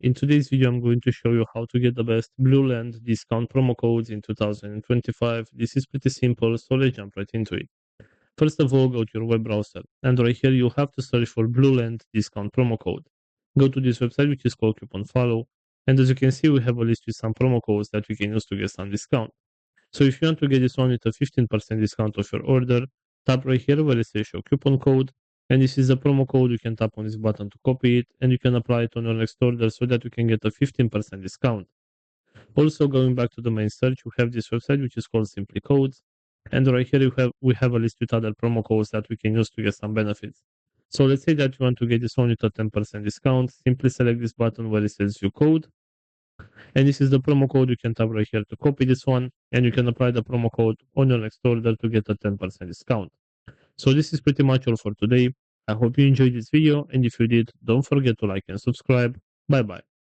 In today's video, I'm going to show you how to get the best Blueland discount promo codes in 2025. This is pretty simple, so let's jump right into it. First of all, go to your web browser, and right here you have to search for Blueland discount promo code. Go to this website, which is called Coupon Follow, and as you can see, we have a list with some promo codes that you can use to get some discount. So if you want to get this one with a 15% discount off your order, tap right here where it says show coupon code, and this is the promo code. You can tap on this button to copy it, and you can apply it on your next order so that you can get a 15% discount. Also, going back to the main search, we have this website which is called Simply Codes, and right here we have a list with other promo codes that we can use to get some benefits. So let's say that you want to get this one with a 10% discount. Simply select this button where it says view code, and this is the promo code. You can tap right here to copy this one, and you can apply the promo code on your next order to get a 10% discount. So this is pretty much all for today. I hope you enjoyed this video, and if you did, don't forget to like and subscribe. Bye bye.